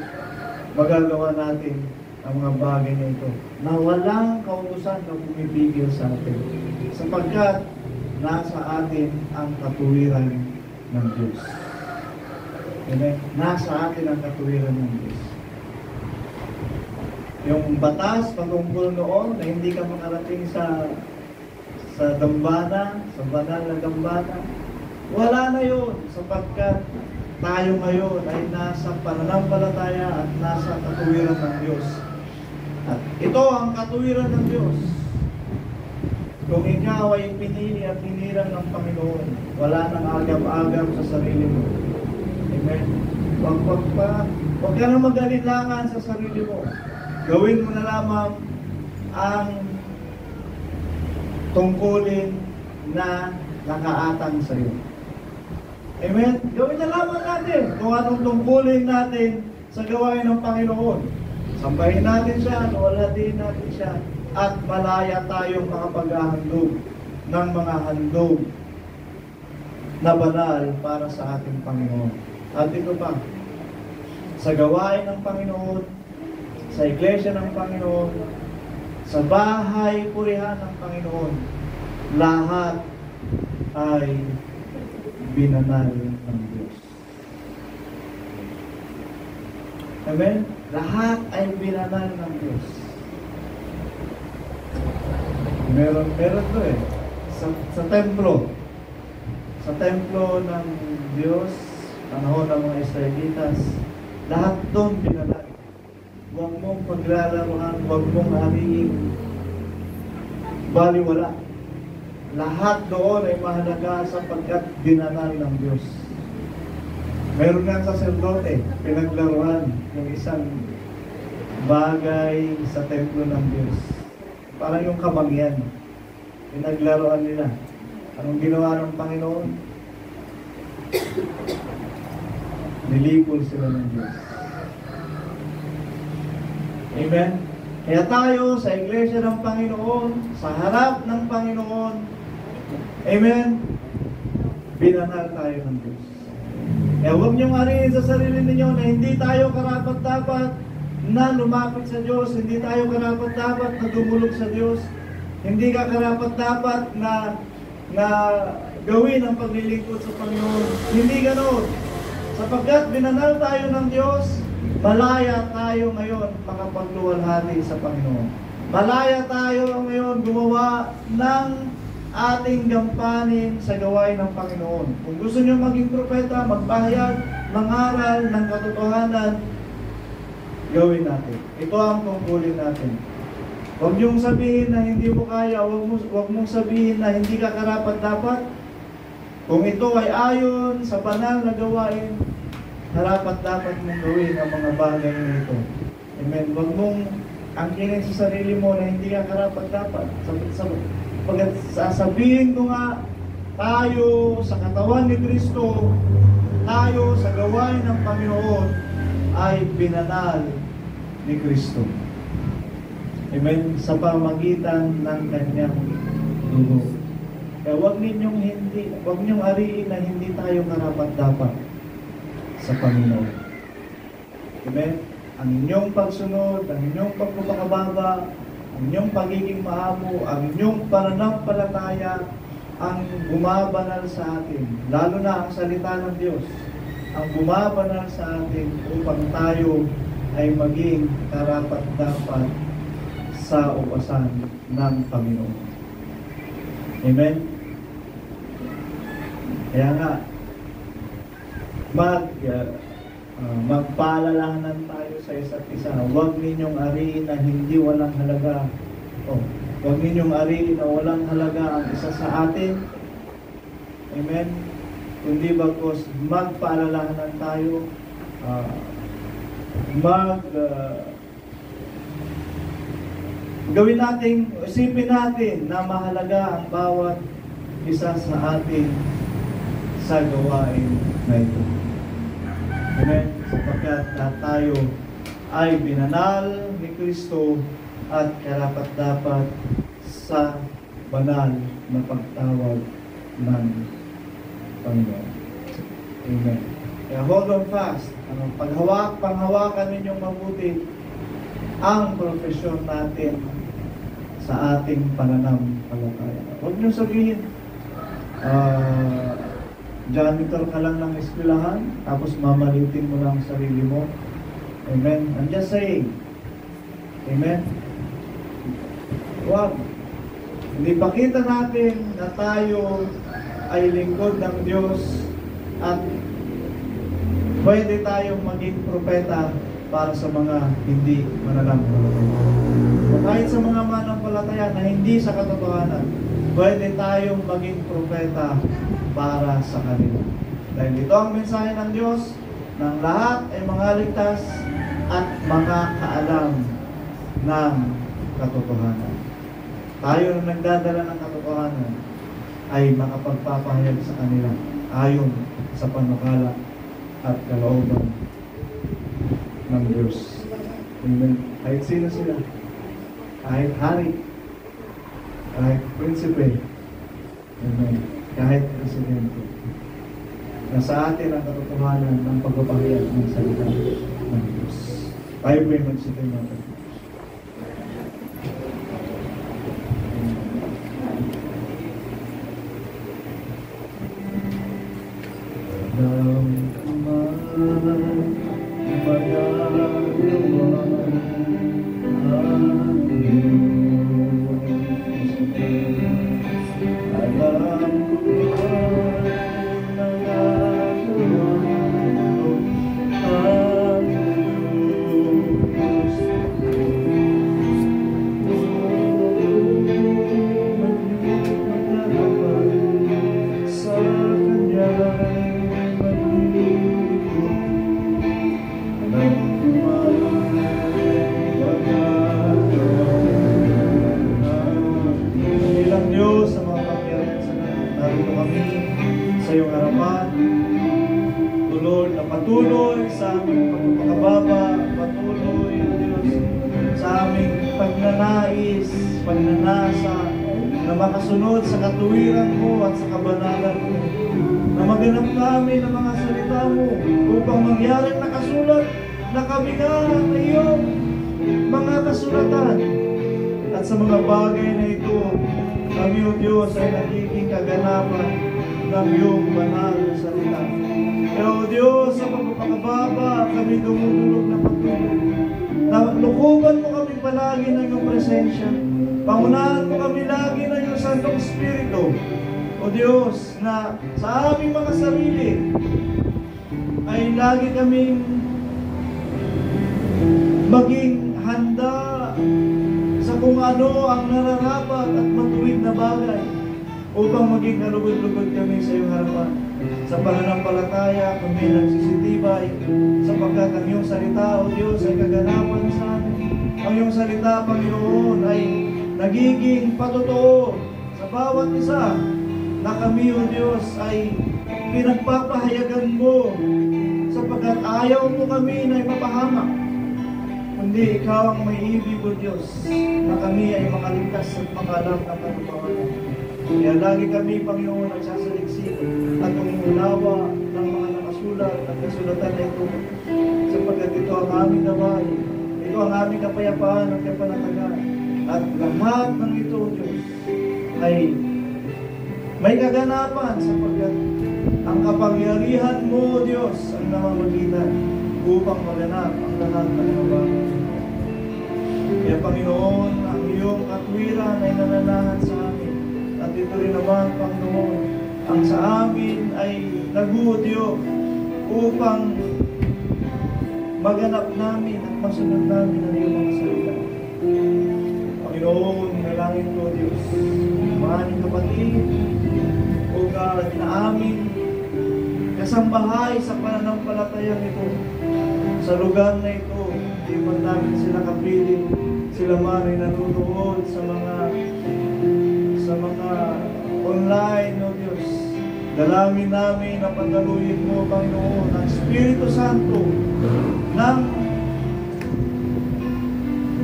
magagawa natin ang mga bagay na ito na walang kautusan na pumipigil sa atin, sapagkat nasa atin ang katuwiran ng Diyos. Amen? Nasa atin ang katuwiran ng Diyos. Yung batas patungkol noon na hindi ka makarating sa dambana, sa banal na dambana, wala na yun, sapagkat tayo ngayon ay nasa pananampalataya at nasa katuwiran ng Diyos. At ito ang katuwiran ng Diyos. Kung ikaw ay pinili at hiniram ng Panginoon, wala nang agam-agam sa sarili mo. Amen. Huwag ka na mag-alinlangan sa sarili mo. Gawin mo na lamang ang tungkulin na nakaatang sa iyo. Amen? Gawin na lamang natin kung anong tungkulin natin sa gawain ng Panginoon. Sambahin natin siya, walatin natin siya, at malaya tayong makapaghahandog ng mga handog na banal para sa ating Panginoon. At ito pa, sa gawain ng Panginoon, sa iglesia ng Panginoon, sa bahay purihan ng Panginoon, lahat ay binanal ng Diyos. Amen? Lahat ay binanal ng Diyos. Meron to eh. Sa templo. Sa templo ng Diyos, panahon ng mga Israelitas, lahat doon binanal. Huwag mong paglalaruan, huwag mong hariin. Baliwala. Lahat doon ay mahalaga sapagkat binanal ng Diyos. Meron nga saserdote, pinaglaruan yung isang bagay sa templo ng Diyos. Parang yung kamangyan. Pinaglaruan nila. Anong ginawa ng Panginoon? Nilipol sila ng Diyos. Amen? Kaya tayo sa iglesia ng Panginoon, sa harap ng Panginoon, amen? Binanal tayo ng Diyos. Kaya huwag niyong ariin sa sarili ninyo na hindi tayo karapat-dapat na lumapit sa Diyos, hindi tayo karapat-dapat na dumulog sa Diyos, hindi ka karapat-dapat na gawin ang paglilingkod sa Panginoon. Hindi ganoon. Sapagkat binanal tayo ng Diyos, malaya tayo ngayon makapagluwalhati sa Panginoon. Malaya tayo ngayon gumawa ng ating gampanin sa gawain ng Panginoon. Kung gusto niyo maging propeta, magpahayag, mangaral ng katotohanan, gawin natin. Ito ang tungkulin natin. Huwag niyong sabihin na hindi mo kaya, huwag mong sabihin na hindi ka karapat-dapat. Kung ito ay ayon sa banal na gawain, karapat-dapat mong gawin ang mga bagay na ito. Amen. Huwag mong angkinin sa sarili mo na hindi ka karapat-dapat. Pagkat sasabihin ko nga, tayo sa katawan ni Kristo, tayo sa gawain ng Panginoon, ay binanal ni Kristo. Amen. Sa pamagitan ng kanyang dugo. Kaya huwag niyong ariin na hindi tayo karapat-dapat sa Panginoon. Amen. Ang inyong pagsunod, ang inyong pagpapakababa, ang inyong pagiging maamo, ang inyong pananampalataya, ang bumabanal sa atin. Lalo na ang salita ng Diyos, ang bumabanal sa atin upang tayo ay maging karapat-dapat sa upasan ng Panginoon. Amen? Kaya nga, magpaalalahanan tayo sa isa't isa. Huwag ninyong ariin na hindi walang halaga. Huwag ninyong ariin na walang halaga ang isa sa atin. Amen? Kundi bagos magpaalalahanan tayo, gawin natin, isipin natin na mahalaga ang bawat isa sa atin sa gawain na ito. Amen? Sapagkat tayo ay binanal ni Kristo at karapat-dapat sa banal na pagtawag ng Panginoon. Amen. Kaya hold on fast. Panghawakan ninyong mabuti ang profesyon natin sa ating pananampalataya. Huwag niyo sabihin, janitor ka lang ng eskwelahan, tapos mamalitin mo lang sarili mo. Amen. I'm just saying. Amen. Huwag. Hindi pakita natin na tayo ay lingkod ng Diyos at pwede tayong maging propeta para sa mga hindi mananampalataya. O kahit sa mga mananampalataya na hindi sa katotohanan, pwede tayong maging propeta para sa kanila. Dahil ito ang mensahe ng Diyos, ng lahat ay mga ligtas at mga kaalam ng katotohanan. Tayo na nagdadala ng katotohanan ay makapagpapahayag sa kanila ayon sa panukala at kalooban ng Diyos. Amen. Kahit sino sila, kahit hari, kahit prinsipe, amen, kahit presidente, nasa atin ang katotohanan ng pagpapahayag ng salita ng Diyos. Tayo po yung magsitin natin. narito kami sa iyong harapan. O Lord, na patuloy sa aming pagpapakababa, patuloy, O Diyos, sa aming pagnanais, pagnanasa, na makasunod sa katuwiran mo at sa kabanalan mo, na maganap namin ang mga salita mo upang mangyaring nakasulat na kami nga ng iyong mga kasulatan. At sa mga bagay na ito, kami, O Diyos, ay nagiging kaganapan ng iyong banal na salita. Pero, O Diyos, sa pagpapakababa, kami dumudulog na patuloy. Lukuban mo kami palagi ng iyong presensya. Pangunahan mo kami lagi ng iyong Santong Espiritu. O Diyos, na sa aming mga sarili ay lagi kaming maging handa sa kung ano ang nararapat at matuwid na bagay upang maging kalugod-lugod kami sa iyong harapan. Sa pananampalataya, kami nagsisitibay sapagkat ang iyong salita, O Diyos, ay kaganapan sa amin. Ang iyong salita, Panginoon, ay nagiging patotoo sa bawat isa na kami, O Diyos, ay pinagpapahayagan mo sapagkat ayaw mo kami na ipapahamak, kundi ikaw ang may ibig, O Diyos, na kami ay makaligtas at makalam ng katuparan. Kaya lagi kami, Panginoon, nagsasaliksik at umunawa ng mga nakasulat at kasulatan na ito sapagkat ito ang aming gaway, ito ang aming kapayapaan at kapanatagan. At lahat ng ito, Diyos, ay may kaganapan sapagkat ang kapangyarihan mo, Diyos, ang namamagitan upang maganap ang lahat ng mga bagay. Kaya, Panginoon, ang iyong katwiran ay nananahan sa amin. At ito rin naman, Panginoon, ang sa amin ay nagudyo upang maganap namin at masunod namin ang iyong mga salita. Panginoon, nalangin ko, Diyos, mga aming kapatid, O God, na aming kasambahay sa pananampalatayang ito, sa lugar na ito, hindi man namin sila kapiling, sila man ay nanonood sa mga online, O Diyos. Dalangin namin na pagdaluyin mo, Panginoon, ang Espiritu Santo ng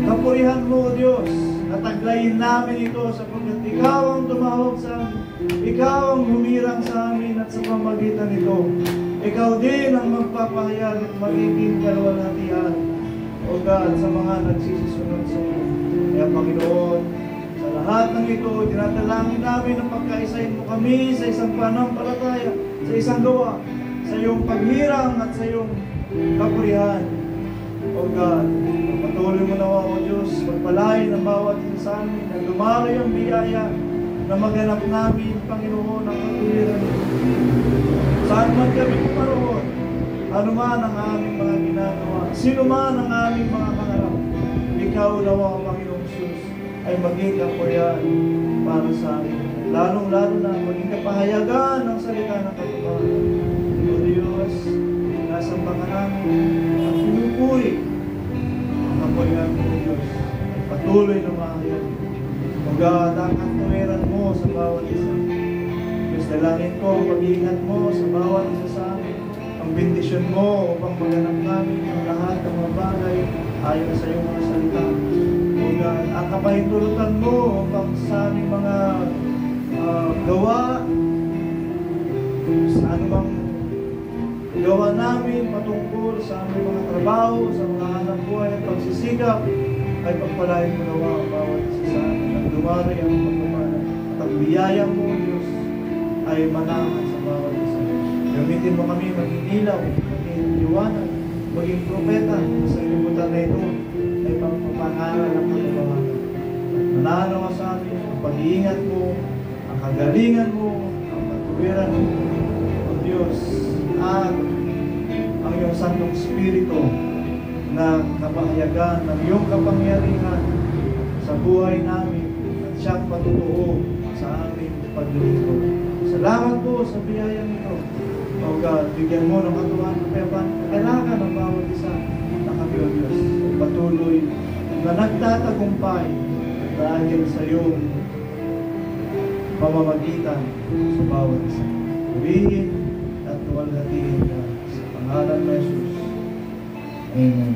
kapurihan mo, O Diyos. Nataglayin namin ito sapagkat ikaw ang tumawag sa amin, ikaw ang humirang sa amin at sa pamagitan nito, ikaw din ang magpapahayag at magiging kaluwalhatian, O God, sa mga nagsisisunod sa iyo. Kaya, Panginoon, sa lahat ng ito, dinadalangin namin ang pagkaisahin mo kami sa isang pananampalataya, sa isang gawa, sa iyong paghirang at sa iyong kapurihan. O God, patuloy mo nawa, O Diyos, pagpalain ang bawat isa sa amin, na dumaloy ang biyaya na maganap namin, Panginoon, ang katuwiran. Saan man kami pumaroon, ano man ang aming mga ginagawa, sino man ang aming mga pangarap, ikaw nawa, Panginoong Jesus, ay maging kapuyan para sa amin. Lalong-lalo na maging kapahayagan ng salita ng katotohanan. O Diyos, nasamba ka namin at pinupuri ang kapuyan mo, Diyos. Patuloy na mahayag. Magdaan ang katuwiran mo sa bawat isa. Diyos, dalangin ko ang pag-iingat mo sa bawat isa sa amin. Ang bendisyon mo upang maganap namin ang lahat ng mga bagay ayon sa iyong mga salita. O God, ang kapahintulutan mo upang sa aming mga gawa, sa anumang gawa namin patungkol sa aming mga trabaho, sa mga hanap buhay at pagsisikap, ay pagpalain mo nawa ang bawat isa sa amin. At dumari ang pagpapala. At ang biyaya mo, Diyos, ay manahan sa bawat isa. Gamitin mo kami maging ilaw, maging liwanag, maging propeta sa ilibutan na ito ay pagpapangaral ng katotohanan. At manalo ka sa amin ang pag-iingat mo, ang kagalingan mo, ang katuwiran mo, O Diyos, at ang iyong Santong Espiritu na kapahayagan ng iyong kapangyarihan sa buhay namin at siyang patutuo sa aming paglilingkod. Salamat po sa biyayang ito. O God, bigyan mo ng katuwang kapayapan, kailangan ng bawat isa na kami, O Diyos, patuloy na nagtatagumpay dahil sa iyong pamamagitan sa bawat isa. Purihin at luwalhatiin ka sa pangalan ng Jesus. Amen.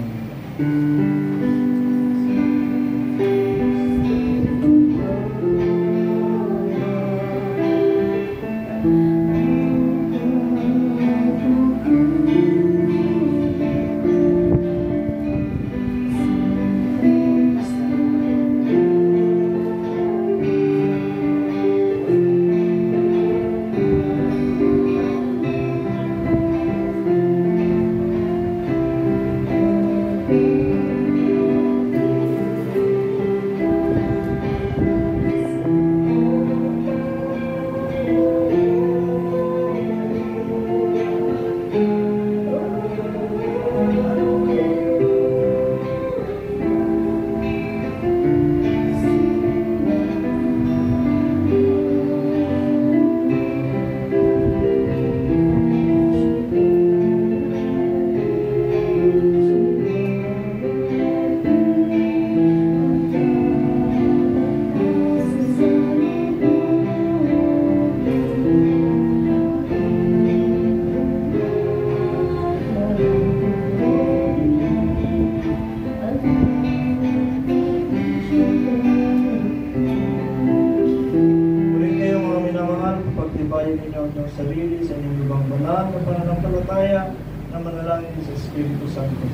Pagtibayin ninyo ang inyong sarili sa inyong ibang banal na pananampalataya na manalangin sa Espiritu Santo.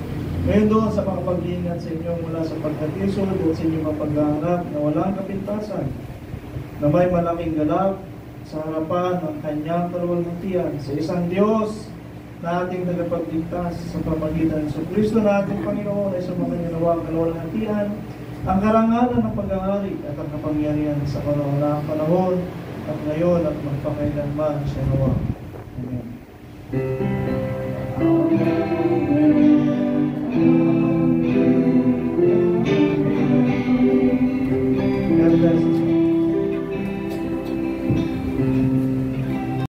Ngayon doon sa mga pag-iingat sa inyo mula sa pagkatisod at sa inyong mapaghahanap na walang kapintasan, na may malaking galak sa harapan ng kanyang kaluwalhatian sa isang Diyos na ating tagapagligtas sa pamagitan ng Kristo na ating Panginoon ay sa mga ginawang kaluwalhatian, ang karangalan ng pag-aari at ang kapangyarihan sa kauna-unahang panahon at ngayon at magpakailanman siya nawa. Amen. God bless you.